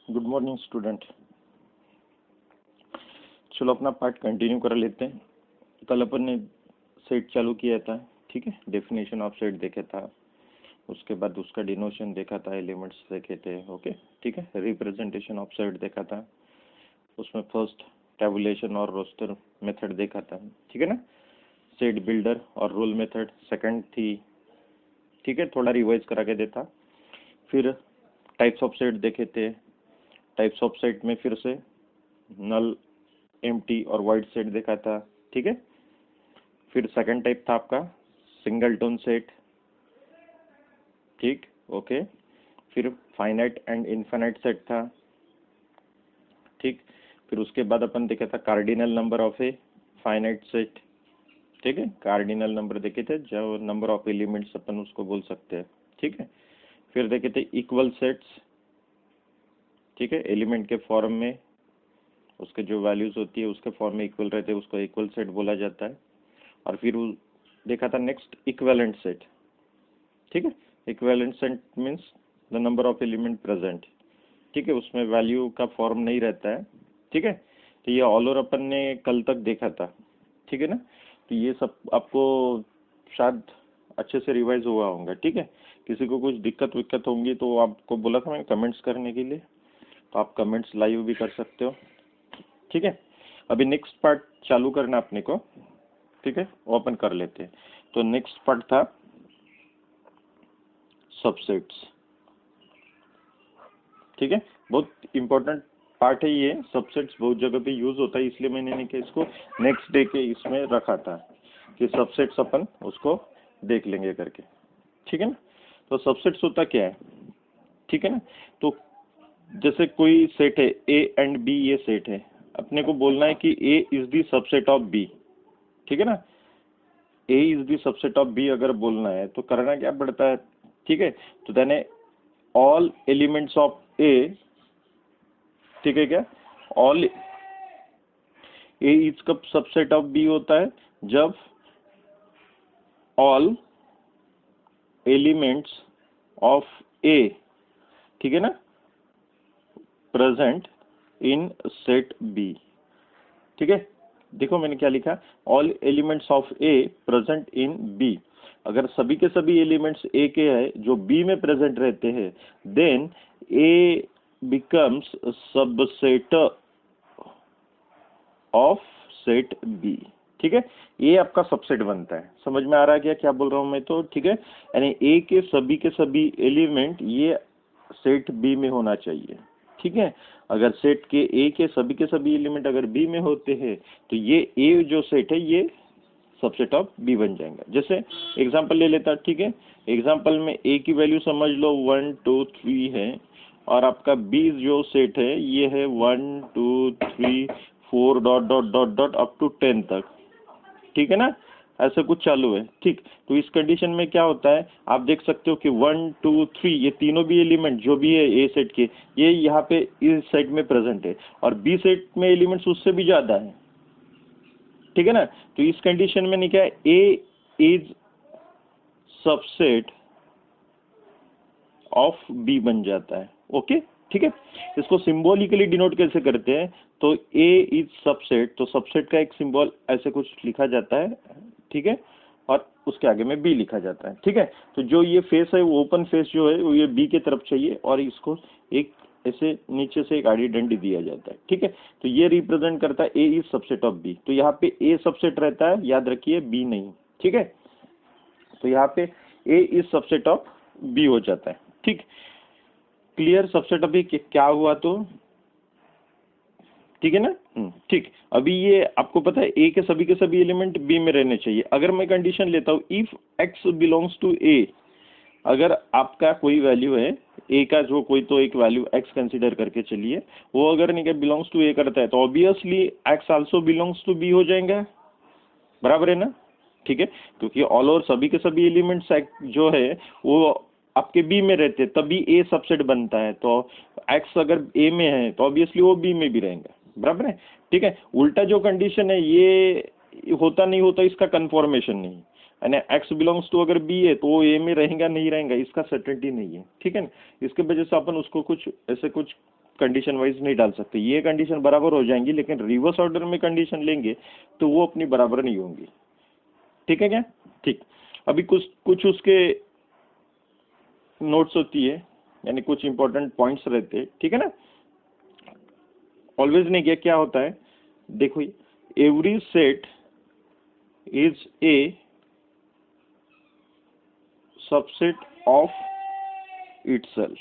Good morning student. चलो अपना part continue कर लेते हैं। कल अपन ने सेट चालू किया था, ठीक है। डेफिनेशन ऑफ सेट देखा था, उसके बाद उसका डिनोशन देखा था, एलिमेंट्स देखे थे, ओके ठीक है। रिप्रेजेंटेशन ऑफ सेट देखा था, उसमें फर्स्ट टेबुलेशन और रोस्टर मेथड देखा था, ठीक है ना। सेट बिल्डर और रूल मेथड सेकंड थी, ठीक है। थोड़ा रिवाइज करा के देता। फिर टाइप्स ऑफ सेट देखे थे। टाइप्स ऑफ सेट में फिर से नल, एम्प्टी और वाइड सेट देखा था, ठीक है। फिर सेकंड टाइप था आपका सिंगलटन सेट, ठीक, ओके। फिर फाइनाइट एंड इनफाइनाइट सेट था, ठीक। फिर उसके बाद अपन देखा था cardinal number of a finite set, ठीक है। कार्डिनल नंबर देखे थे, जो नंबर ऑफ एलिमेंट्स अपन उसको बोल सकते हैं, ठीक है। फिर देखे थे इक्वल सेट्स, ठीक है। एलिमेंट के फॉर्म में उसके जो वैल्यूज होती है उसके फॉर्म में इक्वल रहते हैं, उसको इक्वल सेट बोला जाता है। और फिर देखा था नेक्स्ट इक्विवेलेंट सेट, ठीक है। Equivalent set means the number of element present, ठीक है। उसमें वैल्यू का फॉर्म नहीं रहता है, ठीक है। तो ये ऑल ओवर अपन ने कल तक देखा था, ठीक है ना। तो ये सब आपको शायद अच्छे से रिवाइज हुआ होगा, ठीक है। किसी को कुछ दिक्कत विक्कत होंगी तो आपको बोला था मैंने कमेंट्स करने के लिए, तो आप कमेंट्स लाइव भी कर सकते हो, ठीक है। अभी नेक्स्ट पार्ट चालू करना अपने को, ठीक है, वो अपन कर लेते हैं। तो नेक्स्ट पार्ट था सबसेट्स, ठीक है। बहुत इंपॉर्टेंट पार्ट है ये। सबसेट्स बहुत जगह पे यूज होता है, इसलिए मैंने नहीं कि इसको नेक्स्ट डे के इसमें रखा था कि सबसेट्स अपन उसको देख लेंगे करके, ठीक है ना। तो सबसेट्स होता क्या है, ठीक है ना। तो जैसे कोई सेट है ए एंड बी, ये सेट है, अपने को बोलना है कि A is the subset of B, ठीक है ना। A is the subset of B अगर बोलना है तो करना क्या पड़ता है, ठीक है। तो then all elements of A, ठीक है क्या, ऑल ए इज कब सबसेट ऑफ बी होता है, जब ऑल एलिमेंट्स ऑफ ए, ठीक है ना, प्रेजेंट इन सेट बी, ठीक है। देखो मैंने क्या लिखा, all elements of A present in B. अगर सभी के सभी एलिमेंट्स ए के हैं जो बी में प्रेजेंट रहते हैं, then A becomes subset of set B, ठीक है। ये आपका सबसेट बनता है। समझ में आ रहा है क्या बोल रहा हूं मैं, तो ठीक है। यानी ए के सभी एलिमेंट ये सेट बी में होना चाहिए, ठीक है। अगर सेट के ए के सभी एलिमेंट अगर बी में होते हैं तो ये ए जो सेट है ये सबसेट ऑफ बी बन जाएगा। जैसे एग्जांपल ले लेता, ठीक है। एग्जांपल में ए की वैल्यू समझ लो 1 2 3 है, और आपका बी जो सेट है ये है 1 2 3 4 dot dot dot dot up to 10 तक, ठीक है ना। ऐसा कुछ चालू है, ठीक। तो इस कंडीशन में क्या होता है, आप देख सकते हो कि 1 2 3 ये तीनों भी एलिमेंट जो भी है ए सेट के, ये यहाँ पे इस सेट में प्रेजेंट है, और बी सेट में एलिमेंट्स उससे भी ज्यादा है, ठीक है ना। तो इस कंडीशन में नहीं क्या है, A is subset of B बन जाता है, ओके ठीक है। इसको सिंबॉलिकली डिनोट कैसे करते हैं, तो ए इज सबसेट, तो सबसेट का एक सिंबल ऐसे कुछ लिखा जाता है, ठीक है, और उसके आगे में बी लिखा जाता है, ठीक है। तो जो ये फेस है वो ओपन फेस जो है वो ये बी की तरफ चाहिए, और इसको एक ऐसे नीचे से एक आड़ी डंडी दिया जाता है, ठीक है। तो ये रिप्रेजेंट करता है A is subset of B. तो यहाँ पे ए सबसेट रहता है, याद रखिए, बी नहीं, ठीक है। तो यहाँ पे ए इज सबसेट ऑफ बी हो जाता है, ठीक। क्लियर। सबसेट अभी क्या हुआ, तो ठीक है ना, ठीक। अभी ये आपको पता है ए के सभी एलिमेंट बी में रहने चाहिए। अगर मैं कंडीशन लेता हूँ इफ एक्स बिलोंग्स टू ए, अगर आपका कोई वैल्यू है ए का, जो कोई तो एक वैल्यू एक्स कंसीडर करके चलिए, वो अगर नहीं बिलोंग्स टू ए करता है तो obviously x also belongs to B हो जाएगा, बराबर है ना, ठीक है। क्योंकि ऑल ओवर सभी के सभी एलिमेंट्स जो है वो आपके बी में रहते हैं, तभी ए सबसेट बनता है। तो एक्स अगर ए में है तो ऑब्वियसली वो बी में भी रहेंगे, बराबर है, ठीक है। उल्टा जो कंडीशन है ये होता नहीं होता, इसका कंफर्मेशन नहीं, यानी एक्स बिलोंग्स टू अगर बी है तो वो ए में रहेगा नहीं रहेगा, इसका सर्टेनिटी नहीं है, ठीक है ना। इसके वजह से अपन उसको कुछ ऐसे कुछ कंडीशन वाइज नहीं डाल सकते, ये कंडीशन बराबर हो जाएंगी, लेकिन रिवर्स ऑर्डर में कंडीशन लेंगे तो वो अपनी बराबर नहीं होंगी। ठीक है क्या? ठीक। अभी कुछ उसके नोट्स होती है, यानी कुछ इंपॉर्टेंट पॉइंट्स रहते हैं, ठीक है ना। ऑलवेज नहीं किया क्या होता है, देखो every set is a subset of itself.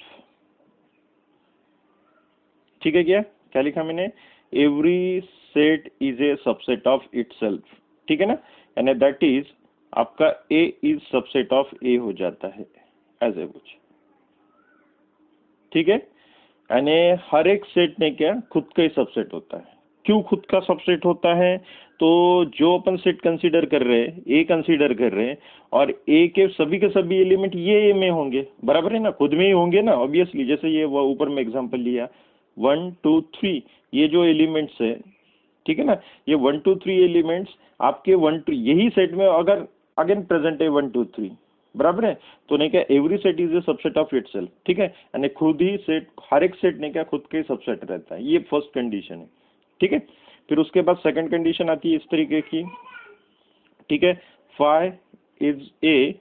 ठीक है क्या लिखा मैंने, every set is a subset of itself, ठीक है ना, यानी दैट इज आपका ए इज सबसेट ऑफ ए हो जाता है एज ए कुछ। ठीक है, यानी हर एक सेट में क्या खुद का ही सबसेट होता है। क्यों खुद का सबसेट होता है, तो जो अपन सेट कंसीडर कर रहे हैं, ए कंसीडर कर रहे हैं, और ए के सभी एलिमेंट ये में होंगे, बराबर है ना, खुद में ही होंगे ना ऑब्वियसली। जैसे ये वो ऊपर में एग्जांपल लिया 1 2 3, ये जो एलिमेंट्स है, ठीक है ना, ये 1 2 3 एलिमेंट्स आपके 1 2 यही सेट में अगर अगेन प्रेजेंट है 1 2 3, बराबर है, तो नहीं क्या every set is a subset of itself. ठीक है, यानी खुद ही सेट, हर एक सेट ने क्या खुद के सबसेट रहता है, ये फर्स्ट कंडीशन है। ठीक है, फिर उसके बाद सेकंड कंडीशन आती है इस तरीके की, ठीक है, phi is a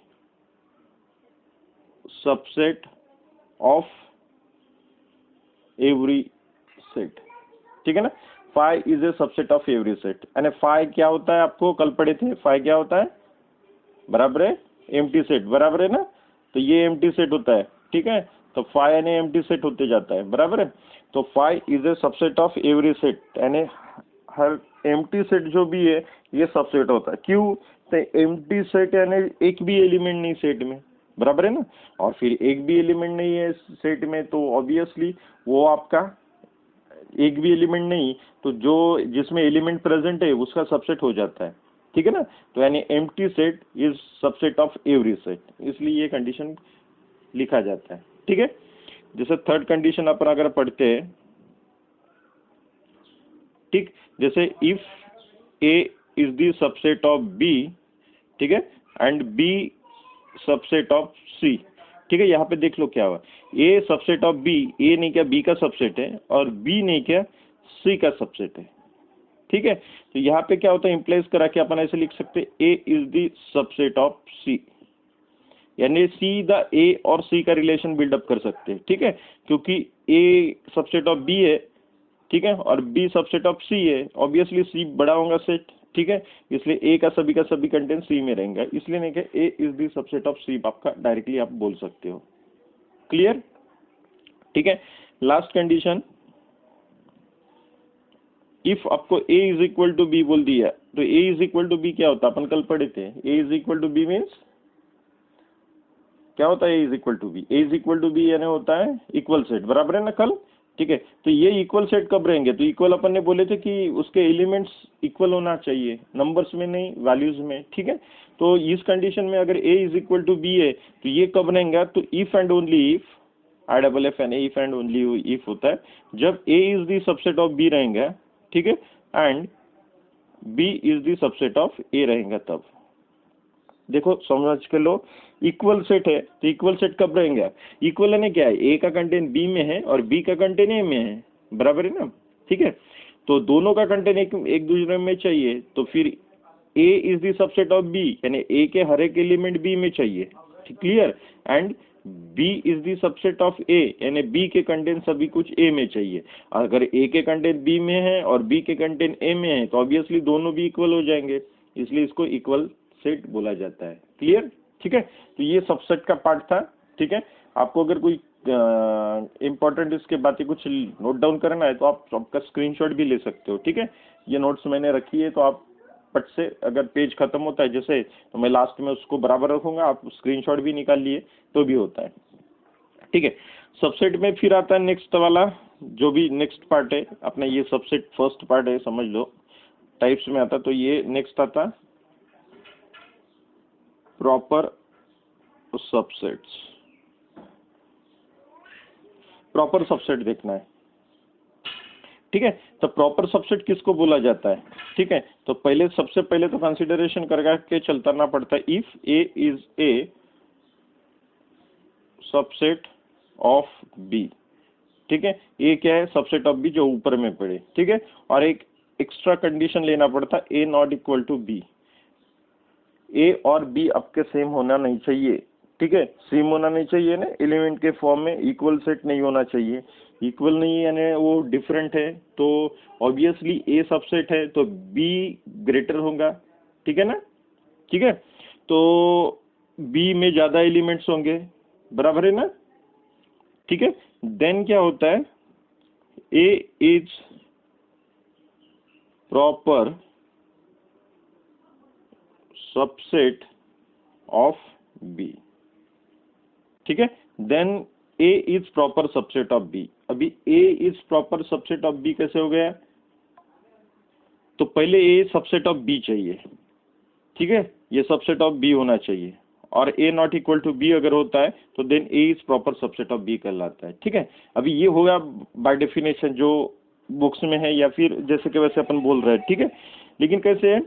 subset of every set. ठीक है ना, phi is a subset of every set, यानी फाई क्या होता है, आपको कल पढ़े थे, फाई क्या होता है, बराबर है एम्प्टी सेट, बराबर है ना, तो ये एम्प्टी सेट होता है। ठीक है, तो फाई यानी एम्प्टी सेट होते जाता है, बराबर है, तो phi is a subset of every set, यानी हर एम्प्टी सेट जो भी है ये सबसेट होता है। क्यों, तो एम्प्टी सेट यानी एक भी एलिमेंट नहीं सेट में, बराबर है ना, और फिर एक भी एलिमेंट नहीं है सेट में, तो ऑब्वियसली वो आपका एक भी एलिमेंट नहीं, तो जो जिसमें एलिमेंट प्रेजेंट है उसका सबसेट हो जाता है। ठीक है ना, तो यानी empty set is subset of every set, इसलिए ये कंडीशन लिखा जाता है। ठीक है, जैसे थर्ड कंडीशन अपन अगर पढ़ते हैं, ठीक, जैसे if A is the subset of B, ठीक है, and B subset of C. ठीक है, यहाँ पे देख लो क्या हुआ, A subset of B, A नहीं क्या बी का सबसेट है, और बी नहीं क्या सी का सबसेट है। ठीक है, तो यहाँ पे क्या होता है, इंप्लाइज करा के अपन ऐसे लिख सकते हैं, A is the subset of सी, यानी सीधा ए और सी का रिलेशन बिल्डअप कर सकते हैं। ठीक है, क्योंकि ए सबसेट ऑफ बी है, ठीक है, और बी सबसेट ऑफ सी है, ऑब्वियसली सी बड़ा होगा सेट। ठीक है, इसलिए ए का सभी कंटेंट सी में रहेंगे, इसलिए नहीं कि A is the subset of C आपका डायरेक्टली आप बोल सकते हो। क्लियर? ठीक है, लास्ट कंडीशन, इफ आपको a is equal to B बोल दिया, तो a is equal to B क्या होता है, अपन कल पढ़े थे, a is equal to B means क्या होता है, a is equal to B, a is equal to B यानी होता है इक्वल सेट, बराबर है ना कल। ठीक है, तो ये इक्वल सेट कब रहेंगे, तो इक्वल अपन ने बोले थे कि उसके एलिमेंट्स इक्वल होना चाहिए, नंबर्स में नहीं वैल्यूज में। ठीक है, तो इस कंडीशन में अगर a is equal to B है तो ये कब रहेंगे, तो if and only if, I double F N, if and only if होता है जब a is the subset of b रहेंगे, ठीक है, and b is the subset of a रहेगा तब। देखो समझ के लो, इक्वल सेट है तो इक्वल सेट कब रहेंगे, इक्वल यानी क्या है, a का कंटेंट b में है और b का कंटेंट a में है, बराबर है ना। ठीक है, तो दोनों का कंटेंट एक दूसरे में चाहिए, तो फिर a is the subset of b, यानी a के हर एक एलिमेंट b में चाहिए। Clear? And b is the subset of a, यानी b के कंटेंट सभी कुछ a में चाहिए। अगर a के कंटेंट b में है और b के कंटेंट a में है तो ऑब्वियसली दोनों भी इक्वल हो जाएंगे, इसलिए इसको इक्वल सेट बोला जाता है। क्लियर? ठीक है, तो ये सबसेट का पार्ट था। ठीक है, आपको अगर कोई इंपॉर्टेंट इसके बातें कुछ नोट डाउन करना है तो आप आपका स्क्रीनशॉट भी ले सकते हो। ठीक है, ये नोट्स मैंने रखी है, तो आप पट से अगर पेज खत्म होता है जैसे, तो मैं लास्ट में उसको बराबर रखूंगा, आप स्क्रीनशॉट भी निकाल लिए तो भी होता है। ठीक है, सबसेट में फिर आता है नेक्स्ट वाला, जो भी नेक्स्ट पार्ट है अपना, ये सबसेट फर्स्ट पार्ट है समझ लो, टाइप्स में आता, तो ये नेक्स्ट आता प्रॉपर सबसेट्स। प्रॉपर सबसेट देखना है। ठीक है, तो प्रॉपर सबसेट किसको बोला जाता है, ठीक है, तो पहले सबसे पहले तो कंसीडरेशन करके चलना पड़ता है, if A is a subset of B, ठीक है, ए क्या है, सबसेट ऑफ बी जो ऊपर में पड़े, ठीक है। और एक एक्स्ट्रा कंडीशन लेना पड़ता, ए नॉट इक्वल टू बी, ए और बी आपके सेम होना नहीं चाहिए, ठीक है, सेम होना नहीं चाहिए ना, एलिमेंट के फॉर्म में इक्वल सेट नहीं होना चाहिए, इक्वल नहीं यानी वो डिफरेंट है, तो ऑब्वियसली ए सबसेट है तो बी ग्रेटर होगा, ठीक है ना, ठीक है। तो बी में ज्यादा एलिमेंट्स होंगे, बराबर है ना, ठीक है। देन क्या होता है, A is proper subset of B, ठीक है। Then A is proper subset of B. अभी A is proper subset of B कैसे हो गया, तो पहले ए सबसेट ऑफ बी चाहिए, ठीक है, ये सबसेट ऑफ बी होना चाहिए, और A not equal to B अगर होता है तो then A is proper subset of B कहलाता है, ठीक है। अभी ये होगा बाय डेफिनेशन जो बुक्स में है, या फिर जैसे कि वैसे अपन बोल रहे हैं, ठीक है। लेकिन कैसे है,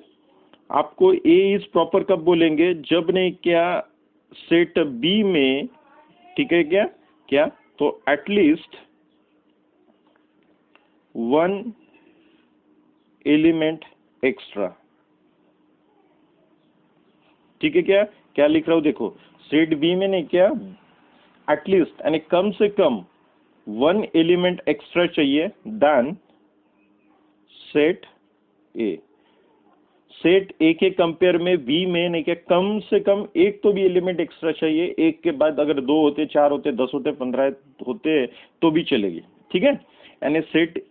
आपको ए इज प्रॉपर कब बोलेंगे, जब नहीं क्या सेट बी में, ठीक है, क्या क्या तो एटलीस्ट वन एलिमेंट एक्स्ट्रा, ठीक है, क्या क्या लिख रहा हूं देखो, सेट बी में नहीं क्या एटलीस्ट यानी कम से कम वन एलिमेंट एक्स्ट्रा चाहिए then set A. Set A के कंपेयर में बी में नहीं क्या कम से कम एक तो भी एलिमेंट एक्स्ट्रा चाहिए, एक के बाद अगर 2 होते, 4 होते, 10 होते, 15 होते तो भी चलेगी, ठीक है। यानी सेट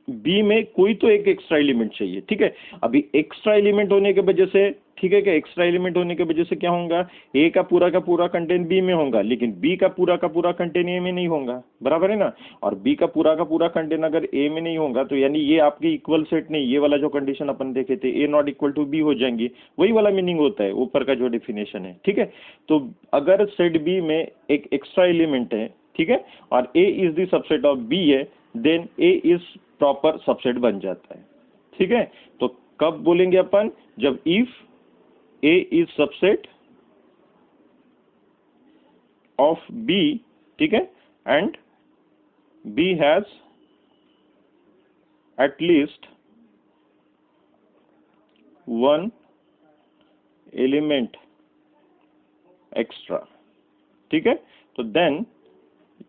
बी में कोई तो एक एक्स्ट्रा एलिमेंट चाहिए, ठीक है। अभी एक्स्ट्रा एलिमेंट होने की वजह से, ठीक है, क्या एक्स्ट्रा एलिमेंट होने की वजह से क्या होगा, ए का पूरा कंटेंट बी में होगा, लेकिन बी का पूरा कंटेंट ए में नहीं होगा, बराबर है ना। और बी का पूरा कंटेंट अगर ए में नहीं होगा तो यानी ये आपके इक्वल सेट नहीं, ये वाला जो कंडीशन अपन देखे थे ए नॉट इक्वल टू बी हो जाएंगी, वही वाला मीनिंग होता है ऊपर का जो डेफिनेशन है, ठीक है। तो अगर सेट बी में एक एक्स्ट्रा एलिमेंट है, ठीक है, और A is the subset of B है, then A is proper subset बन जाता है, ठीक है। तो कब बोलेंगे अपन, जब if A is subset of B, ठीक है, and B has at least one element extra, ठीक है। तो देन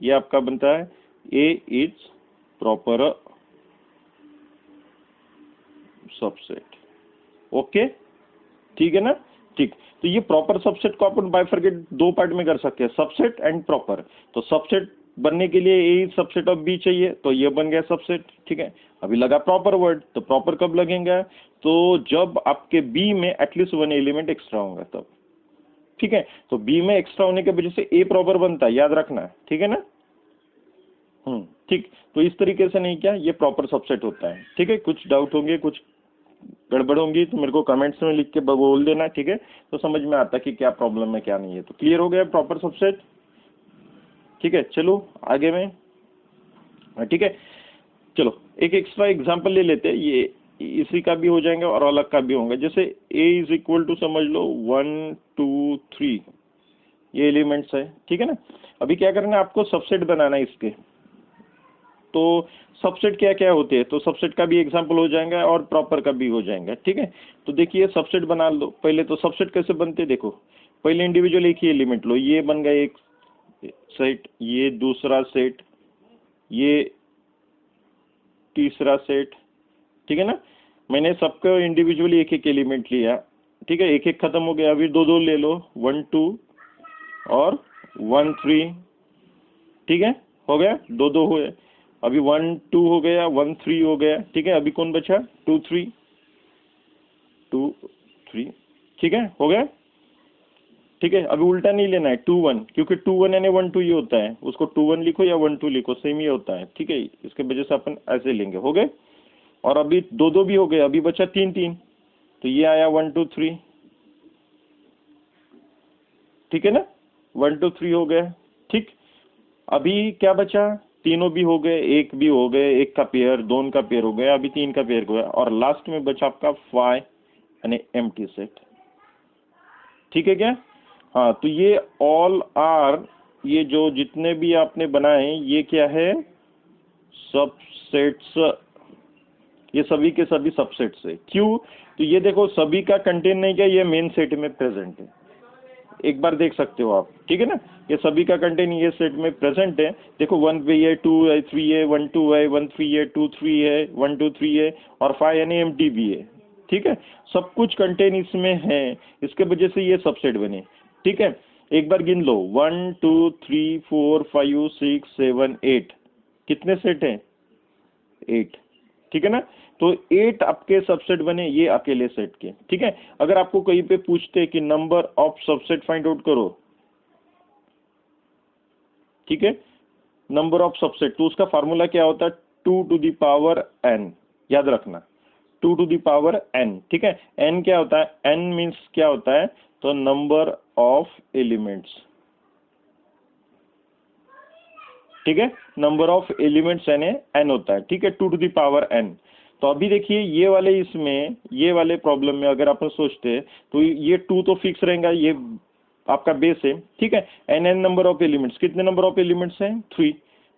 ये आपका बनता है A is proper subset, okay, ठीक है ना, ठीक। तो ये प्रॉपर सबसेट को अपन बाइफरकेट दो पार्ट में कर सकते हैं, सबसेट एंड प्रॉपर। तो सबसेट बनने के लिए ए सबसेट ऑफ बी चाहिए, तो ये बन गया सबसेट, ठीक है। अभी लगा प्रॉपर वर्ड, तो प्रॉपर कब लगेगा, तो जब आपके बी में एटलीस्ट वन एलिमेंट एक्स्ट्रा होगा तब, ठीक है। तो बी में एक्स्ट्रा होने की वजह से ए प्रॉपर बनता है, याद रखना, ठीक है ना, ठीक। तो इस तरीके से नहीं क्या ये प्रॉपर सबसेट होता है, ठीक है। कुछ डाउट होंगे, कुछ गड़बड़ होंगी तो मेरे को कमेंट्स में लिख के बोल देना, ठीक है, तो समझ में आता कि क्या प्रॉब्लम है क्या नहीं है। तो क्लियर हो गया प्रॉपर सबसेट, ठीक है। चलो आगे में, ठीक है, चलो एक एक्स्ट्रा एग्जांपल ले लेते हैं, ये इसी का भी हो जाएगा और अलग का भी होगा। जैसे ए इज इक्वल टू समझ लो 1 2 3 ये एलिमेंट्स है, ठीक है ना। अभी क्या करना है आपको, सबसेट बनाना है इसके। तो सबसेट क्या क्या होते हैं, तो सबसेट का भी एग्जांपल हो जाएगा और प्रॉपर का भी हो जाएगा, ठीक है। तो देखिए सबसेट बना लो पहले। तो सबसेट कैसे बनते हैं देखो, पहले इंडिविजुअल एक ही एलिमेंट लो, ये बन गया एक सेट, ये दूसरा सेट, ये तीसरा सेट, ठीक है ना। मैंने सबका इंडिविजुअली एक एक एलिमेंट लिया, ठीक है, एक एक खत्म हो गया। अभी दो दो ले लो, 1 2 और 1 3, ठीक है, हो गया, दो दो हुए। अभी 1 2 हो गया, 1 3 हो गया, ठीक है। अभी कौन बचा, 2 3 2 3, ठीक है, हो गया, ठीक है। अभी उल्टा नहीं लेना है 2 1, क्योंकि 2 1 यानी 1 2 ये होता है, उसको 2 1 लिखो या 1 2 लिखो, सेम ही होता है, ठीक है। इसके वजह से अपन ऐसे लेंगे, हो गए। और अभी दो दो भी हो गए, अभी बचा 3 3, तो ये आया 1 2 3, ठीक है ना, 1 2 3 हो गया, ठीक। अभी क्या बचा, तीनों भी हो गए, एक भी हो गए, एक का पेयर, दोनों का पेयर हो गया, अभी 3 का पेयर हो गया, और लास्ट में बचा आपका 5 यानी एम्प्टी सेट, ठीक है क्या। हाँ, तो ये ऑल आर, ये जो जितने भी आपने बनाए ये क्या है, सबसेट्स, ये सभी के सभी सबसेट्स है। क्यों? तो ये देखो सभी का कंटेन नहीं क्या, ये मेन सेट में प्रेजेंट है, एक बार देख सकते हो आप, ठीक है ना। ये सभी का कंटेन ये सेट में प्रेजेंट है। देखो 1 भी है, 2 है, 3 है, 1 2 है, 1 3 है, 2 3 है, 1 2 3 है और 5 यानी एम्प्टी भी है, ठीक है। सब कुछ कंटेन इसमें है, इसके वजह से ये सबसेट बने, ठीक है। एक बार गिन लो 1 2 3 4 5 6 7 8, कितने सेट हैं? 8, ठीक है ना। तो 8 आपके सबसेट बने, ये अकेले सेट के, ठीक है। अगर आपको कहीं पे पूछते कि number of subset find out करो, ठीक है, नंबर ऑफ सबसेट, तो उसका फार्मूला क्या होता है? 2 टू द पावर n, याद रखना 2 टू द पावर n, ठीक है। n क्या होता है? n मीन्स क्या होता है? तो नंबर ऑफ एलिमेंट्स, ठीक है, नंबर ऑफ एलिमेंट्स n होता है, ठीक है, 2 टू द पावर n। तो अभी देखिए ये वाले इसमें, ये वाले प्रॉब्लम में अगर अपन सोचते हैं तो ये 2 तो फिक्स रहेगा, ये आपका बेस है, ठीक है। n नंबर ऑफ एलिमेंट्स, कितने नंबर ऑफ एलिमेंट्स हैं? 3,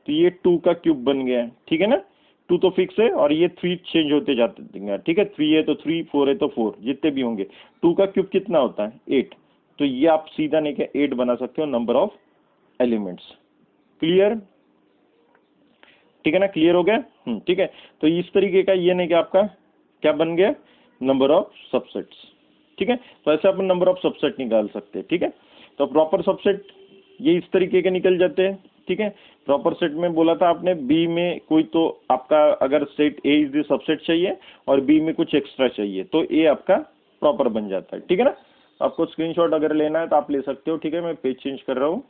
तो ये 2 का क्यूब बन गया है, ठीक है ना। 2 तो फिक्स है और ये 3 चेंज होते जाते हैं, ठीक है। 3 है तो 3, 4 है तो 4, जितने भी होंगे। 2 का क्यूब कितना होता है? 8, तो ये आप सीधा नहीं क्या 8 बना सकते हो नंबर ऑफ एलिमेंट्स। क्लियर? ठीक है ना, क्लियर हो गया? ठीक है। तो इस तरीके का ये नहीं कि आपका क्या बन गया? नंबर ऑफ सबसेट्स, ठीक है। तो ऐसे अपन नंबर ऑफ सबसेट निकाल सकते हैं, ठीक है। तो प्रॉपर सबसेट ये इस तरीके के निकल जाते हैं, ठीक है। प्रॉपर सेट में बोला था आपने बी में कोई तो आपका अगर set A is the subset चाहिए और बी में कुछ एक्स्ट्रा चाहिए तो ए आपका प्रॉपर बन जाता है, ठीक है ना। आपको स्क्रीनशॉट अगर लेना है तो आप ले सकते हो, ठीक है। मैं पेज चेंज कर रहा हूँ,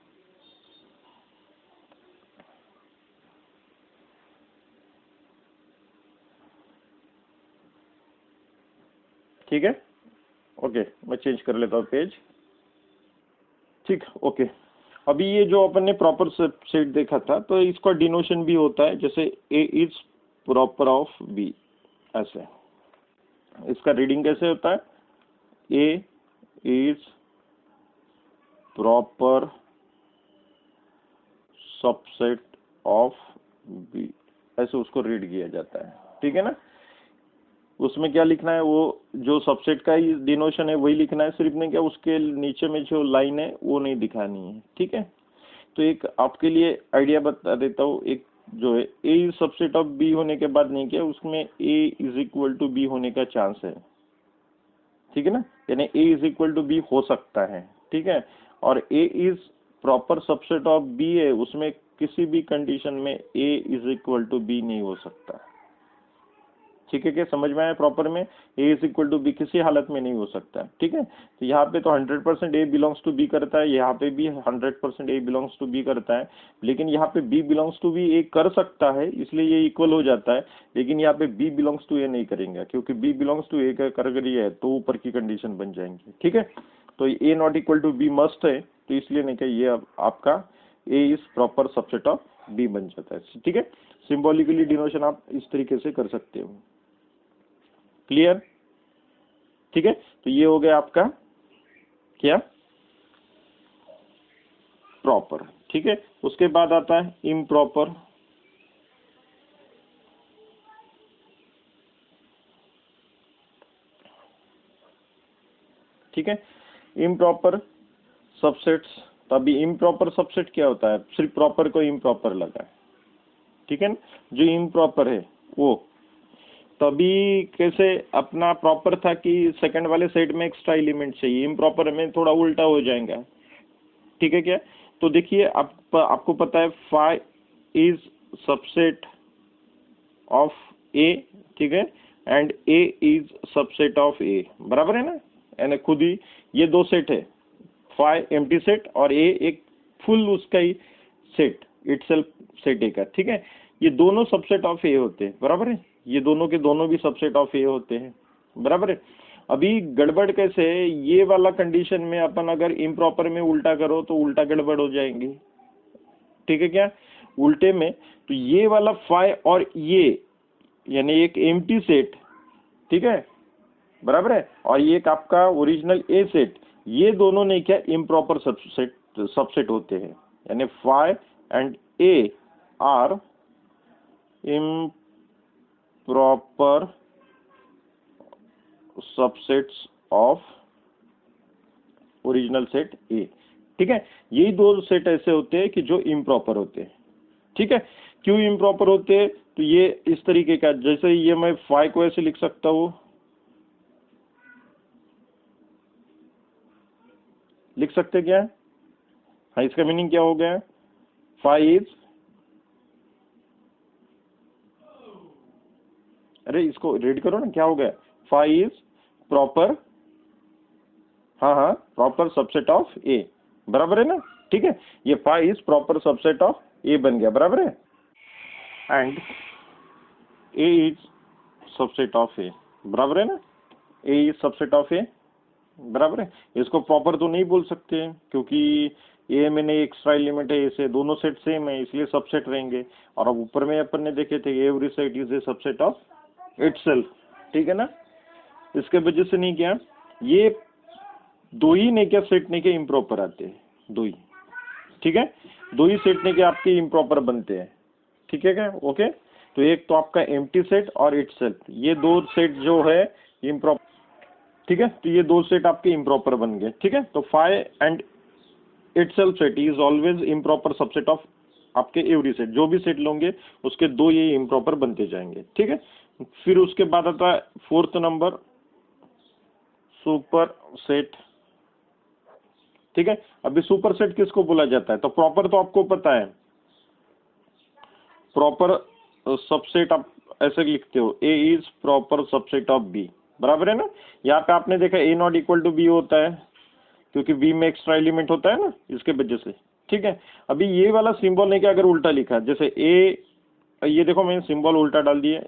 ठीक है। ओके, मैं चेंज कर लेता हूँ पेज, ठीक, ओके। अभी ये जो अपन ने प्रॉपर सेट देखा था तो इसका डिनोशन भी होता है, जैसे A is proper of B, ऐसे। इसका रीडिंग कैसे होता है? A is proper subset of B, ऐसे उसको रीड किया जाता है, ठीक है ना। उसमें क्या लिखना है? वो जो सबसेट का ही डिनोशन है वही लिखना है, सिर्फ नहीं क्या उसके नीचे में जो लाइन है वो नहीं दिखानी है, ठीक है। तो एक आपके लिए आइडिया बता देता हूँ, एक जो है A is subset of B होने के बाद नहीं क्या उसमें A is equal to B होने का चांस है, ठीक है ना। यानी A is equal to B हो सकता है, ठीक है। और A is proper subset of B है, उसमें किसी भी कंडीशन में A is equal to B नहीं हो सकता, ठीक है। क्या समझ में आया? प्रॉपर में A is equal to B किसी हालत में नहीं हो सकता, ठीक है। तो यहाँ पे तो 100% ए बिलोंग्स टू बी करता है, यहाँ पे भी 100% ए बिलोंग्स टू बी करता है, लेकिन यहाँ पे बी बिलोंग्स टू बी ए कर सकता है, इसलिए ये इक्वल हो जाता है। लेकिन यहाँ पे बी बिलोंग्स टू ए नहीं करेंगे, क्योंकि बी बिलोंग्स टू ए कर है तो ऊपर की कंडीशन बन जाएंगी, ठीक है। तो A not equal to B must है, तो इसलिए नहीं क्या ये आपका A is proper subset of B बन जाता है, ठीक है। सिंबॉलिकली डिनोशन आप इस तरीके से कर सकते हो, क्लियर? ठीक है। तो ये हो गया आपका क्या? प्रॉपर, ठीक है। उसके बाद आता है इम्प्रॉपर, ठीक है। इम्प्रॉपर सबसेट्स, तो अभी इम्प्रॉपर सबसेट क्या होता है? सिर्फ प्रॉपर को इम्प्रॉपर लगा है, ठीक है ना। जो इम्प्रॉपर है वो तभी कैसे अपना प्रॉपर था कि सेकंड वाले सेट में एक्स्ट्रा एलिमेंट चाहिए, इम्प्रॉपर में थोड़ा उल्टा हो जाएगा, ठीक है क्या। तो देखिए आपको पता है phi is subset of A, ठीक है, and A is subset of A, बराबर है ना। यानी खुद ही ये दो सेट है, फाई एम्प्टी सेट और ए एक फुल उसका ही सेट, इटसेल्फ सेट ए का, ठीक है। ये दोनों सबसेट ऑफ ए होते हैं, बराबर है। ये दोनों के दोनों भी सबसेट ऑफ ए होते हैं, बराबर है। अभी गड़बड़ कैसे? ये वाला कंडीशन में अपन अगर इम्प्रॉपर में उल्टा करो तो उल्टा गड़बड़ हो जाएंगी, ठीक है क्या। उल्टे में तो ये वाला फाई और ये यानी एक एम्प्टी सेट, ठीक है, बराबर है, और ये एक आपका ओरिजिनल ए सेट, ये दोनों ने क्या इम्प्रॉपर सबसेट होते हैं। यानी phi and A are improper subsets of original set A. ठीक है, यही दो सेट ऐसे होते हैं कि जो इम्प्रॉपर होते हैं। ठीक है, क्यों इम्प्रॉपर होते हैं? तो ये इस तरीके का, जैसे ये मैं फाइव को ऐसे लिख सकता हूं, लिख सकते क्या? हाँ, इसका मीनिंग क्या हो गया? फाइव इज, अरे इसको रीड करो ना, क्या हो गया? फाइव इज प्रॉपर, हाँ हाँ, प्रॉपर सबसेट ऑफ ए, बराबर है ना? ठीक है, ये five is proper subset of A बन गया, बराबर है। And A is subset of A, बराबर है ना? A is subset of A, बराबर है। इसको प्रॉपर तो नहीं बोल सकते क्योंकि ए में नहीं एक्स्ट्रा एलिमेंट है, इसे दोनों सेट सेम है, इसलिए सबसेट रहेंगे। और अब ऊपर में अपन ने देखे थे every set is a subset of itself. ठीक है ना? इसके वजह से नहीं क्या, ये दो ही नहीं क्या सेट नहीं के इम्प्रॉपर आते हैं, दो ही। ठीक है, दो ही सेट नहीं के आपके इम्प्रॉपर बनते हैं। ठीक है क्या? ओके, तो एक तो आपका एम्प्टी सेट और इटसेल्फ, ये दो सेट जो है इम्प्रॉपर। ठीक है, तो ये दो सेट आपके इम्प्रॉपर बन गए। ठीक है, तो five and itself set is always improper subset of आपके एवरी सेट, जो भी सेट लोगे उसके दो ये इम्प्रॉपर बनते जाएंगे। ठीक है, फिर उसके बाद आता है फोर्थ नंबर, सुपर सेट। ठीक है, अभी सुपर सेट किसको बोला जाता है? तो प्रॉपर तो आपको पता है, प्रॉपर सबसेट आप ऐसे लिखते हो, A is proper subset of B, बराबर है ना? यहाँ पे आपने देखा A not equal to B होता है क्योंकि बी में एक्स्ट्रा एलिमेंट होता है ना, इसके वजह से। ठीक है, अभी ये वाला सिंबल नहीं कि अगर उल्टा लिखा, जैसे ए, ये देखो मैंने सिंबल उल्टा डाल दिया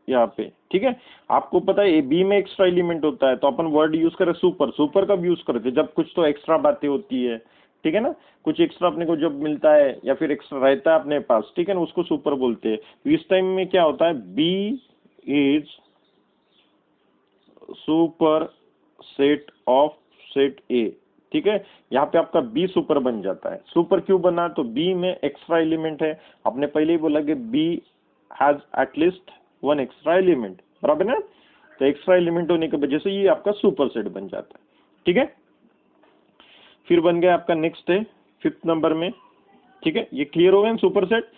यहाँ पे। ठीक है, आपको पता है बी में एक्स्ट्रा एलिमेंट होता है तो अपन वर्ड यूज करें सुपर। सुपर कब यूज करते हैं? जब कुछ तो एक्स्ट्रा बातें होती है। ठीक है ना, कुछ एक्स्ट्रा अपने को जब मिलता है या फिर एक्स्ट्रा रहता है अपने पास, ठीक है ना, उसको सुपर बोलते हैं। तो इस टाइम में क्या होता है, B is super set of set A. ठीक है, यहाँ पे आपका बी सुपर बन जाता है। सुपर क्यों बना? तो बी में एक्स्ट्रा एलिमेंट है, आपने पहले ही बोला कि B has at least one extra element, बराबर ना? तो एक्स्ट्रा एलिमेंट होने की वजह से ये आपका सुपर सेट बन जाता है। ठीक है, फिर बन गया आपका नेक्स्ट है फिफ्थ नंबर में। ठीक है, ये क्लियर हो गया सुपर सेट,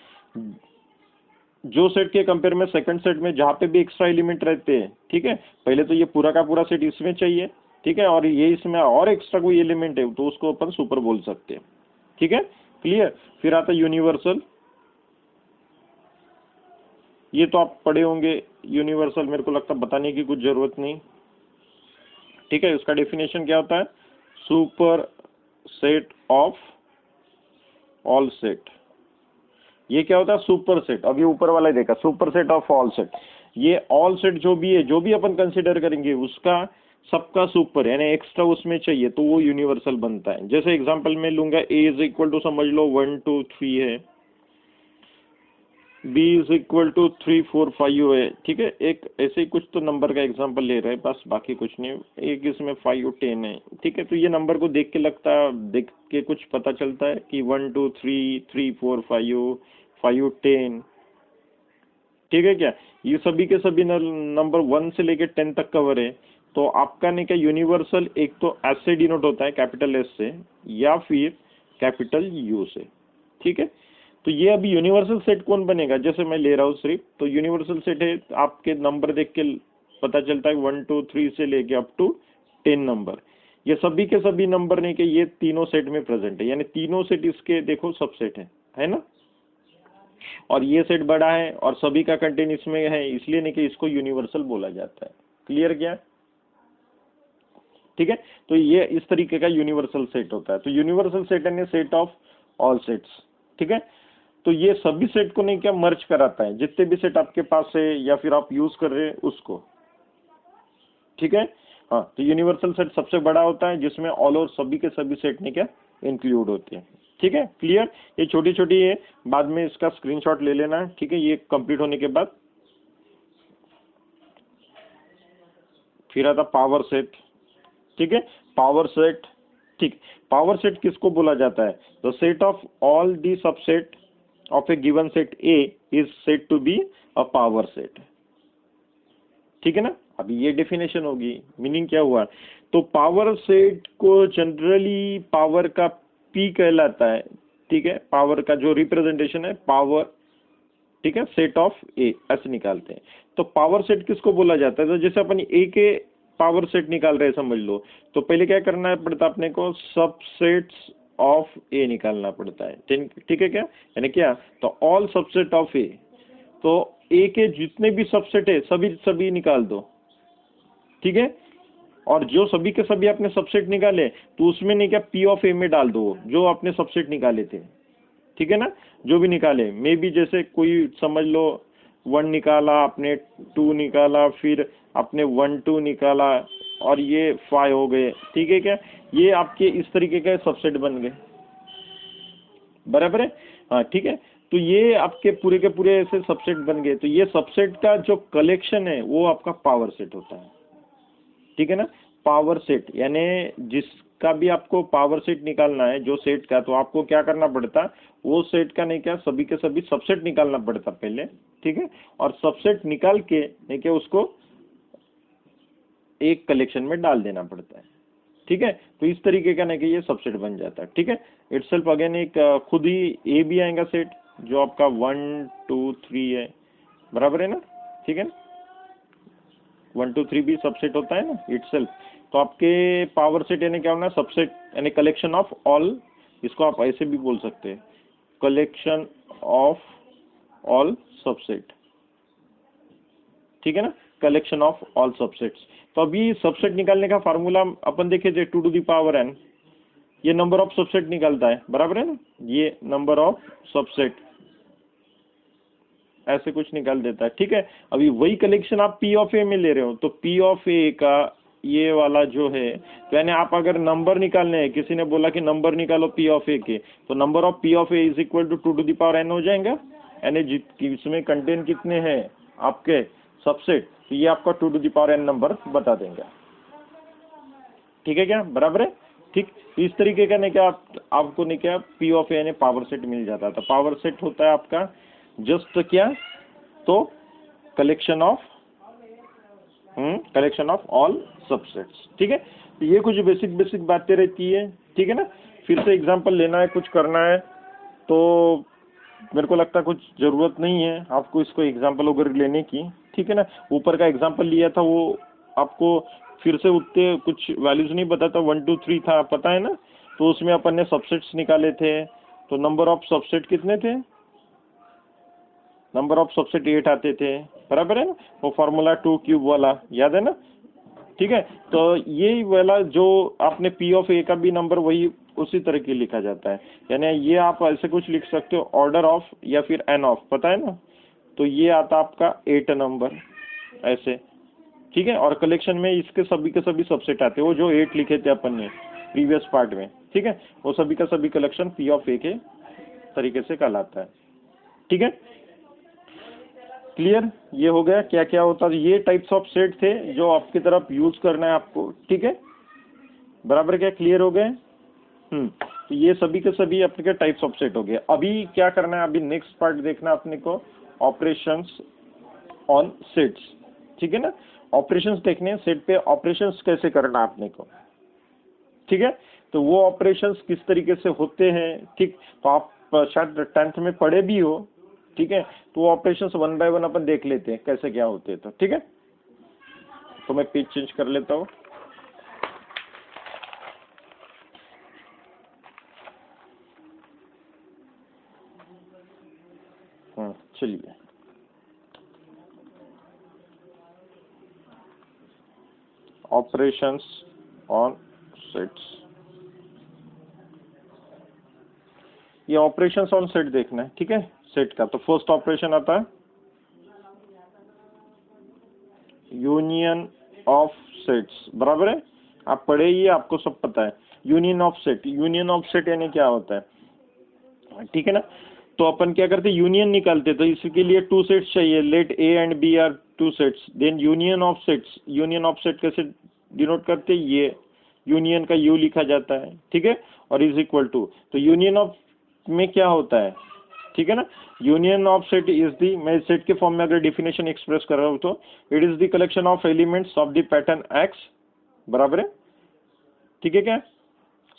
जो सेट के कंपेयर में सेकंड सेट में जहां पे भी एक्स्ट्रा एलिमेंट रहते हैं। ठीक है, पहले तो ये पूरा का पूरा सेट इसमें चाहिए। ठीक है, और ये इसमें और एक्स्ट्रा कोई एलिमेंट है तो उसको अपन सुपर बोल सकते हैं। ठीक है, क्लियर। फिर आता है यूनिवर्सल, ये तो आप पढ़े होंगे यूनिवर्सल, मेरे को लगता है बताने की कुछ जरूरत नहीं। ठीक है, उसका डेफिनेशन क्या होता है? Super set of all set. ये क्या होता है? Super set. अभी ऊपर वाला देखा, super set of all set. ये ऑल सेट जो भी है, जो भी अपन कंसिडर करेंगे उसका सबका सुपर यानी एक्स्ट्रा उसमें चाहिए तो वो यूनिवर्सल बनता है। जैसे एग्जांपल में लूंगा, ए इज इक्वल टू समझ लो 1 2 3 है, बी इज इक्वल टू 3 4 5 है। ठीक है, एक ऐसे ही कुछ तो नंबर का एग्जांपल ले रहे हैं बस, बाकी कुछ नहीं। एक इसमें 5 10 है। ठीक है, तो ये नंबर को देख के लगता है, देख के कुछ पता चलता है कि 1 2 3 3 4 5 5 10। ठीक है क्या, ये सभी के सभी नंबर 1 से लेके 10 तक कवर है। तो आपका नहीं क्या यूनिवर्सल, एक तो एस से डिनोट होता है, कैपिटल एस से, या फिर कैपिटल यू से। ठीक है, तो ये अभी यूनिवर्सल सेट कौन बनेगा? जैसे मैं ले रहा हूँ सिर्फ, तो यूनिवर्सल सेट है आपके नंबर देख के पता चलता है 1 2 3 से लेके अप टू 10 नंबर, ये सभी के सभी नंबर नहीं के ये तीनों सेट में प्रेजेंट है, यानी तीनों सेट इसके देखो सब सेट है ना? और ये सेट बड़ा है और सभी का कंटेंट इसमें है, इसलिए नहीं कि इसको यूनिवर्सल बोला जाता है। क्लियर क्या? ठीक है, तो ये इस तरीके का यूनिवर्सल सेट होता है। तो यूनिवर्सल सेट यानी सेट ऑफ ऑल सेट्स। ठीक है, तो ये सभी सेट को नहीं क्या मर्ज कराता है, जितने भी सेट आपके पास है या फिर आप यूज कर रहे हैं उसको। ठीक है, हाँ, तो यूनिवर्सल सेट सबसे बड़ा होता है जिसमें ऑल और सभी के सभी सेट नहीं क्या इंक्लूड होते हैं। ठीक है, क्लियर। ये छोटी छोटी है, बाद में इसका स्क्रीनशॉट ले लेना। ठीक है, ये कंप्लीट होने के बाद फिर आता पावर सेट। ठीक है, पावर सेट। ठीक, पावर सेट किसको बोला जाता है? The set of all the subset of a given set A is said to be a power set. ठीक है ना। अभी ये डेफिनेशन होगी, मीनिंग क्या हुआ, तो पावर सेट को जनरली पावर का पी कहलाता है। ठीक है, पावर का जो रिप्रेजेंटेशन है पावर, ठीक है, सेट ऑफ ए ऐसे निकालते हैं। तो पावर सेट किसको बोला जाता है, तो जैसे अपन ए के पावर सेट निकाल रहे हैं समझ लो, तो पहले क्या करना पड़ता है अपने को, सबसेट्स ऑफ ए निकालना पड़ता है। ठीक है क्या, यानी क्या, तो ऑल सबसेट ऑफ ए, तो ए के जितने भी सबसेट है सभी निकाल दो। ठीक है, और जो सभी के सभी आपने सबसेट निकाले तो उसमें नहीं क्या पी ऑफ ए में डाल दो जो आपने सबसेट निकाले थे। ठीक है ना, जो भी निकाले, मे भी जैसे कोई समझ लो 1 निकाला आपने, 2 निकाला, फिर आपने 1 2 निकाला और ये 5 हो गए। ठीक है क्या, ये आपके इस तरीके के सबसेट बन गए, बराबर है। हाँ ठीक है, तो ये आपके पूरे के पूरे ऐसे सबसेट बन गए। तो ये सबसेट का जो कलेक्शन है वो आपका पावर सेट होता है। ठीक है ना, पावर सेट यानी जिसका भी आपको पावर सेट निकालना है जो सेट का, तो आपको क्या करना पड़ता, वो सेट का नहीं क्या सभी के सभी सबसेट निकालना पड़ता पहले। ठीक है, और सबसेट निकाल के नहीं क्या उसको एक कलेक्शन में डाल देना पड़ता है। ठीक है, तो इस तरीके का नहीं कि ये सबसेट बन जाता है। ठीक है, इटसेल्फ अगेन एक खुद ही ए भी आएगा सेट जो आपका 1 2 3 है, बराबर है ना। ठीक है, 1 2 3 भी सबसेट होता है ना इटसेल्फ। तो आपके पावर सेट यानी क्या होना, सबसेट यानी कलेक्शन ऑफ ऑल, इसको आप ऐसे भी बोल सकते हैं, कलेक्शन ऑफ ऑल सबसेट। ठीक है ना, कलेक्शन ऑफ ऑल सबसेट्स। तो अभी सबसेट निकालने का फार्मूला अपन देखे थे 2 टू द पावर n, ये नंबर ऑफ सबसेट निकालता है, बराबर है ना, ये नंबर ऑफ सबसेट ऐसे कुछ निकाल देता है। ठीक है, अभी वही कलेक्शन आप पी ऑफ ए में ले रहे हो, तो पी ऑफ ए का ये वाला जो है, तो यानी आप अगर नंबर निकालने हैं, किसी ने बोला कि नंबर निकालो पी ऑफ ए के, तो number of P of A is equal to 2 to the power n हो जाएगा। यानी इसमें कंटेंट कितने हैं आपके सबसेट, तो ये आपका 2 to the power n number बता देंगे। ठीक है क्या, बराबर है। ठीक, इस तरीके का नहीं क्या आपको नहीं क्या पी ऑफ ए ने पावर सेट मिल जाता था। पावर सेट होता है आपका जस्ट क्या, तो कलेक्शन ऑफ ऑल सबसेट्स। ठीक है, तो ये कुछ बेसिक बातें रहती है। ठीक है ना, फिर से एग्जांपल लेना है, कुछ करना है, तो मेरे को लगता है कुछ जरूरत नहीं है आपको इसको एग्जांपल वगैरह लेने की। ठीक है ना, ऊपर का एग्जांपल लिया था वो आपको फिर से उतने कुछ वैल्यूज नहीं बताता, 1 2 3 था पता है ना, तो उसमें अपन ने सबसेट्स निकाले थे, तो नंबर ऑफ सबसेट कितने थे, नंबर ऑफ सबसेट 8 आते थे, बराबर है ना, वो फॉर्मूला 2 क्यूब वाला याद है ना। ठीक है, तो ये वाला जो आपने पी ऑफ ए का भी नंबर वही उसी तरह की लिखा जाता है, यानी ये आप ऐसे कुछ लिख सकते हो, ऑर्डर ऑफ या फिर एन ऑफ, पता है ना, तो ये आता आपका 8 नंबर ऐसे। ठीक है, और कलेक्शन में इसके सभी के सभी सबसेट आते हैं, वो जो 8 लिखे थे अपन ने प्रीवियस पार्ट में। ठीक है, वो सभी का सभी कलेक्शन पी ऑफ ए के तरीके से कहलाता है। ठीक है, क्लियर, ये हो गया क्या क्या होता है। ये टाइप्स ऑफ सेट थे जो आपकी तरफ यूज करना है आपको। ठीक है, बराबर, क्या क्लियर हो गए। तो ये सभी के सभी अपने के टाइप्स ऑफ सेट हो गए। अभी क्या करना है, अभी नेक्स्ट पार्ट देखना अपने को, ऑपरेशंस ऑन सेट्स। ठीक है ना, ऑपरेशंस देखने, सेट पे ऑपरेशंस कैसे करना आपने को। ठीक है, तो वो ऑपरेशंस किस तरीके से होते हैं, ठीक, तो आप शायद 10th में पढ़े भी हो। ठीक है, तो ऑपरेशंस 1 बाय 1 अपन देख लेते हैं कैसे क्या होते हैं। तो ठीक है, तो मैं पेज चेंज कर लेता हूँ। चलिए, ऑपरेशंस ऑन सेट्स, ये ऑपरेशंस ऑन सेट देखना है। ठीक है, सेट का तो फर्स्ट ऑपरेशन आता है यूनियन ऑफ सेट्स, बराबर है, आप पढ़े ही, आपको सब पता है। Union of set, union of set यानी क्या होता है। ठीक है ना, तो अपन क्या करते हैं, यूनियन निकालते, तो इसके लिए 2 सेट्स चाहिए, let A and B are 2 sets, then union of sets. Union of set कैसे डिनोट करते हैं, ये यूनियन का यू लिखा जाता है। ठीक है, और इज इक्वल टू, तो यूनियन ऑफ में क्या होता है, ठीक है ना। Union of set is the, मैं सेट के फॉर्म में अगर डिफिनेशन एक्सप्रेस कर रहा हूँ तो it is the collection of elements of the pattern X, बराबर है, ठीक है क्या,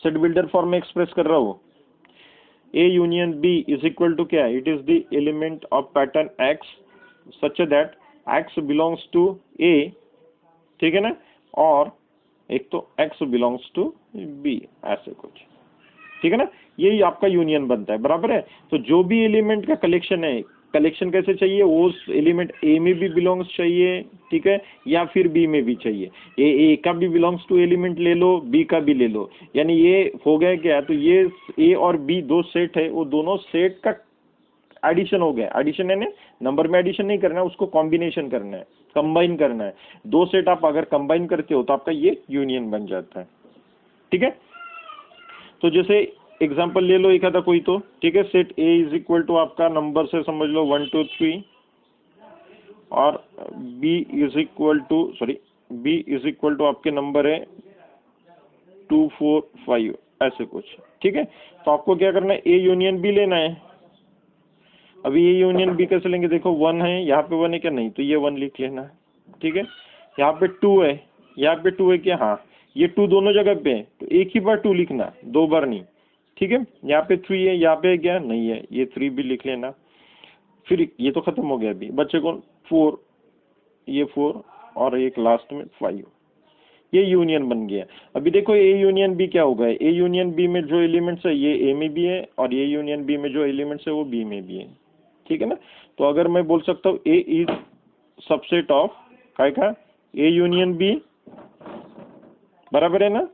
सेट बिल्डर फॉर्म में एक्सप्रेस कर रहा हूँ। A union B is equal to क्या, it is the element of pattern X such that X belongs to A, ठीक है ना, और एक तो एक्स बिलोंग्स टू बी, ऐसे कुछ, ठीक है ना। यही आपका यूनियन बनता है, बराबर है। तो जो भी एलिमेंट का कलेक्शन है, कलेक्शन कैसे चाहिए, वो एलिमेंट ए में भी बिलोंग्स चाहिए, ठीक है, या फिर बी में भी चाहिए। ए का भी बिलोंग्स टू एलिमेंट ले लो, बी का भी ले लो, यानी ये हो गया क्या, तो ये ए और बी दो सेट है, वो दोनों सेट का एडिशन हो गया। एडिशन यानी नंबर में एडिशन नहीं करना है, उसको कॉम्बिनेशन करना है, कंबाइन करना है। दो सेट आप अगर कंबाइन करते हो तो आपका ये यूनियन बन जाता है, ठीक है। तो जैसे एग्जांपल ले लो एक आधा कोई तो, ठीक है, set A is equal to आपका नंबर से समझ लो 1 2 3 और B is equal to, sorry, B is equal to आपके नंबर है 2 4 5, ऐसे कुछ, ठीक है। तो आपको क्या करना है, ए यूनियन बी लेना है। अभी ए यूनियन बी कैसे लेंगे, देखो 1 है, यहाँ पे 1 है क्या, नहीं, तो ये 1 लिख लेना है, ठीक है। यहाँ पे 2 है, यहाँ पे 2 है क्या, हाँ, ये 2 दोनों जगह पे है, तो एक ही बार 2 लिखना, दो बार नहीं, ठीक है। यहाँ पे 3 है, यहाँ पे क्या नहीं है, ये 3 भी लिख लेना। फिर ये तो खत्म हो गया, अभी बच्चे को 4, ये 4 और एक लास्ट में 5, ये यूनियन बन गया। अभी देखो ए यूनियन बी क्या होगा, ए यूनियन बी में जो एलिमेंट्स है ये ए में भी है, और ए यूनियन बी में जो एलिमेंट्स है वो बी में भी है, ठीक है ना। तो अगर मैं बोल सकता हूँ ए इज सबसेट ऑफ काय का, ए यूनियन बी, बराबर है ना,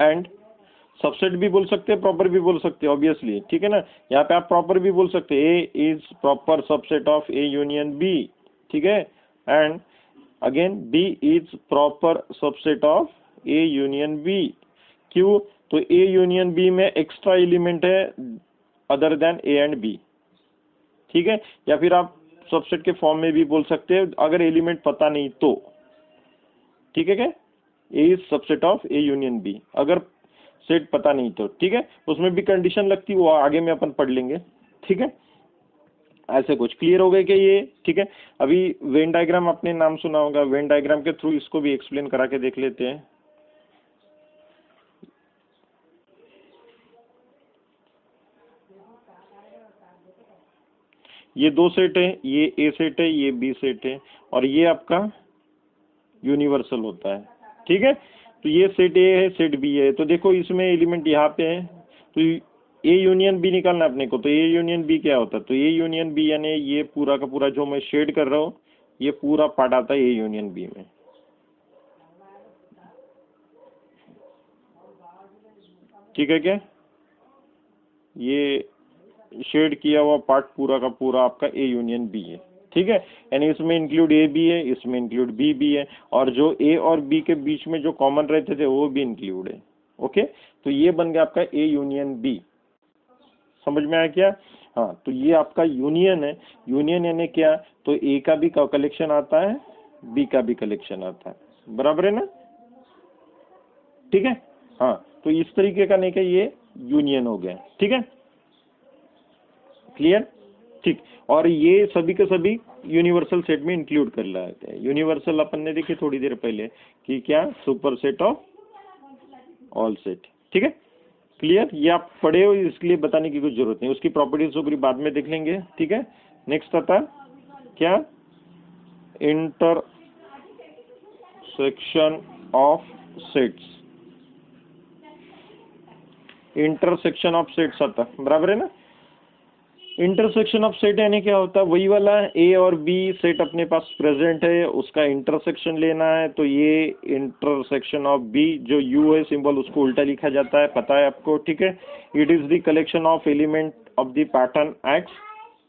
एंड सबसेट भी बोल सकते हैं, प्रॉपर भी बोल सकते हैं ऑब्वियसली, ठीक है ना। यहाँ पे आप प्रॉपर भी बोल सकते हैं, A is proper subset of A union B, ठीक है, and again B is proper subset of A union B. क्यों, तो ए यूनियन बी में एक्स्ट्रा एलिमेंट है other than A and B, ठीक है। या फिर आप सबसेट के फॉर्म में भी बोल सकते हैं अगर एलिमेंट पता नहीं तो, ठीक है क्या, A is subset of A union B, अगर सेट पता नहीं तो, ठीक है। उसमें भी कंडीशन लगती है, वो आगे में अपन पढ़ लेंगे, ठीक है। ऐसे कुछ क्लियर हो गए क्या ये, ठीक है। अभी वेन डायग्राम आपने नाम सुना होगा, वेन डायग्राम के थ्रू इसको भी एक्सप्लेन करा के देख लेते हैं। ये दो सेट है, ये ए सेट है, ये बी सेट है, और ये आपका यूनिवर्सल होता है, ठीक है। तो ये सेट ए है, सेट बी है, तो देखो इसमें एलिमेंट यहाँ पे है, तो ए यूनियन बी निकालना अपने को। तो ए यूनियन बी क्या होता है, तो ए यूनियन बी यानी ये पूरा का पूरा जो मैं शेड कर रहा हूँ ये पूरा पार्ट आता है ए यूनियन बी में, ठीक है क्या, ये शेड किया हुआ पार्ट पूरा का पूरा आपका ए यूनियन बी है, ठीक है। यानी इसमें इंक्लूड ए भी है, इसमें इंक्लूड बी भी है, और जो ए और बी के बीच में जो कॉमन रहते थे वो भी इंक्लूड है, ओके। तो ये बन गया आपका ए यूनियन बी, समझ में आया क्या। हाँ, तो ये आपका यूनियन है। यूनियन यानी क्या, तो ए का भी कलेक्शन आता है, बी का भी कलेक्शन आता है, बराबर है ना, ठीक है। हाँ, तो इस तरीके का नहीं कि ये यूनियन हो गया, ठीक है, क्लियर, ठीक। और ये सभी के सभी यूनिवर्सल सेट में इंक्लूड कर लाते हैं। यूनिवर्सल अपन ने देखी थोड़ी देर पहले कि क्या, super set of all set, ठीक है, क्लियर। ये आप पढ़े हो इसलिए बताने की कुछ जरूरत नहीं, उसकी प्रॉपर्टीज वगैरह बाद में देख लेंगे, ठीक है। नेक्स्ट आता क्या, intersection of sets, intersection of sets आता, बराबर है ना। इंटरसेक्शन ऑफ सेट यानी क्या होता है, वही वाला ए और बी सेट अपने पास प्रेजेंट है, उसका इंटरसेक्शन लेना है। तो ये इंटरसेक्शन ऑफ बी, जो यू है सिंबल उसको उल्टा लिखा जाता है, पता है आपको, ठीक है। It is the collection of element of the pattern x,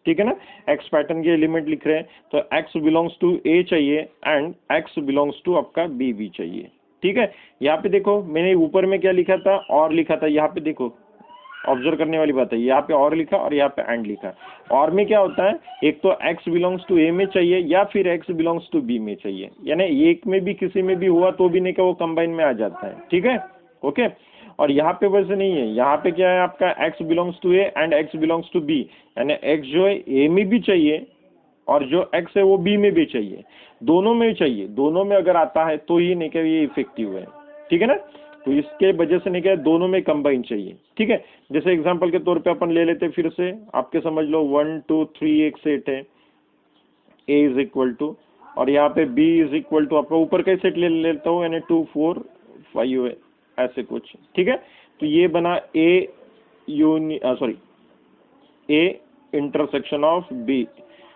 ठीक है ना। एक्स पैटर्न के एलिमेंट लिख रहे हैं, तो एक्स बिलोंग्स टू ए चाहिए एंड एक्स बिलोंग्स टू आपका बी भी चाहिए, ठीक है। यहाँ पे देखो मैंने ऊपर में क्या लिखा था, और लिखा था, यहाँ पे देखो ऑब्जर्व करने वाली बात है, यहाँ पे और लिखा और यहाँ पे एंड लिखा। और में क्या होता है, एक तो x बिलोंग्स टू a में चाहिए या फिर x बिलोंग्स टू b में चाहिए, यानी एक में भी किसी में भी हुआ तो भी नहीं का वो कंबाइन में आ जाता है, ठीक है, ओके। और यहाँ पे वैसे नहीं है, यहाँ पे क्या है आपका x belongs to A and x belongs to B, यानी x जो है ए में भी चाहिए और जो x है वो बी में भी चाहिए, दोनों में चाहिए, दोनों में अगर आता है तो ही नहीं क्या ये इफेक्टिव है, ठीक है ना। तो इसके वजह से नहीं क्या दोनों में कंबाइन चाहिए, ठीक है। जैसे एग्जांपल के तौर पे अपन ले लेते फिर से, आपके समझ लो 1 2 3 एक सेट है, a इज इक्वल टू, और यहाँ पे b इज इक्वल टू आपका ऊपर का सेट ले लेता हूँ, यानी 2 4 5 है ऐसे कुछ, ठीक है। तो ये बना a इंटरसेक्शन ऑफ b,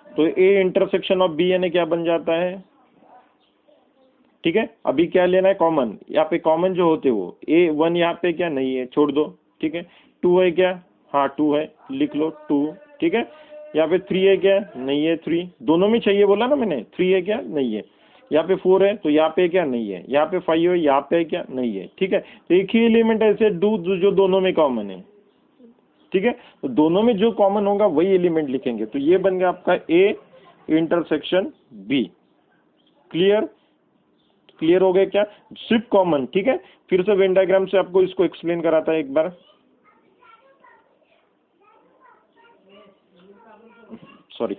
तो a इंटरसेक्शन ऑफ b यानी क्या बन जाता है, ठीक है। अभी क्या लेना है कॉमन, यहाँ पे कॉमन जो होते वो a1 यहाँ पे क्या नहीं है, छोड़ दो, ठीक है। 2 है क्या, हाँ 2 है, लिख लो 2, ठीक है। यहाँ पे 3 है क्या, नहीं है 3, दोनों में चाहिए बोला ना मैंने, 3 है क्या, नहीं है। यहाँ पे 4 है तो यहाँ पे क्या नहीं है, यहाँ पे 5 है, यहाँ पे क्या नहीं है, ठीक है। तो एक ही एलिमेंट ऐसे जो दोनों में कॉमन है, ठीक है। तो दोनों में जो कॉमन होगा वही एलिमेंट लिखेंगे, तो ये बन गया आपका a intersection b। Clear, clear हो गया क्या, सिर्फ कॉमन, ठीक है। फिर से वेन डायग्राम से आपको इसको एक्सप्लेन कराता है एक बार, सॉरी।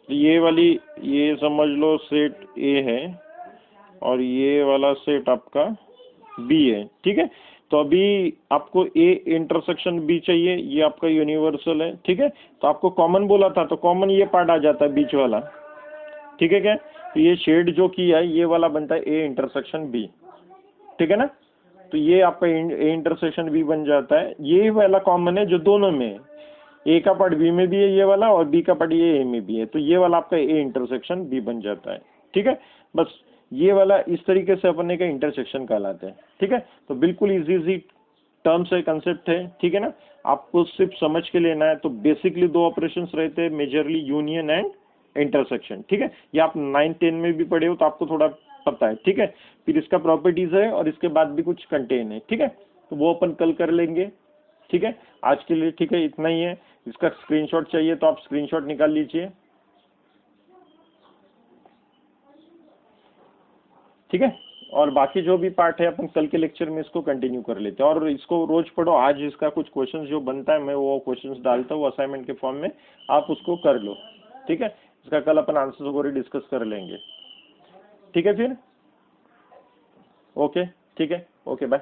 ये वाली, ये समझ लो सेट ए है और ये वाला सेट आपका बी है, ठीक है। तो अभी आपको ए इंटरसेक्शन बी चाहिए, ये आपका यूनिवर्सल है, ठीक है। तो आपको कॉमन बोला था, तो कॉमन ये पार्ट आ जाता है बीच वाला, ठीक है क्या। तो ये शेड जो किया है ये वाला बनता है ए इंटरसेक्शन बी, ठीक है ना। तो ये आपका ए इंटरसेक्शन बी बन जाता है, ये वाला कॉमन है जो दोनों में है, ए का पार्ट बी में भी है ये वाला और बी का पार्ट ये ए में भी है, तो ये वाला आपका ए इंटरसेक्शन बी बन जाता है, ठीक है। बस ये वाला इस तरीके से अपने का इंटरसेक्शन कहलाते हैं, ठीक है। तो बिल्कुल इजी टर्म्स है, कंसेप्ट है, ठीक है ना। आपको सिर्फ समझ के लेना है। तो बेसिकली दो ऑपरेशंस रहते हैं मेजरली, यूनियन एंड इंटरसेक्शन, ठीक है। ये आप 9 10 में भी पढ़े हो तो आपको थोड़ा पता है, ठीक है। फिर इसका प्रॉपर्टीज है और इसके बाद भी कुछ कंटेन है, ठीक है। तो वो अपन कल कर लेंगे, ठीक है। आज के लिए ठीक है, इतना ही है। इसका स्क्रीनशॉट चाहिए तो आप स्क्रीनशॉट निकाल लीजिए, ठीक है। और बाकी जो भी पार्ट है अपन कल के लेक्चर में इसको कंटिन्यू कर लेते हैं, और इसको रोज पढ़ो। आज इसका कुछ क्वेश्चंस जो बनता है मैं वो क्वेश्चंस डालता हूँ असाइनमेंट के फॉर्म में, आप उसको कर लो, ठीक है। इसका कल अपन आंसर्स वगैरह डिस्कस कर लेंगे, ठीक है। फिर ओके, ठीक है, ओके बाय।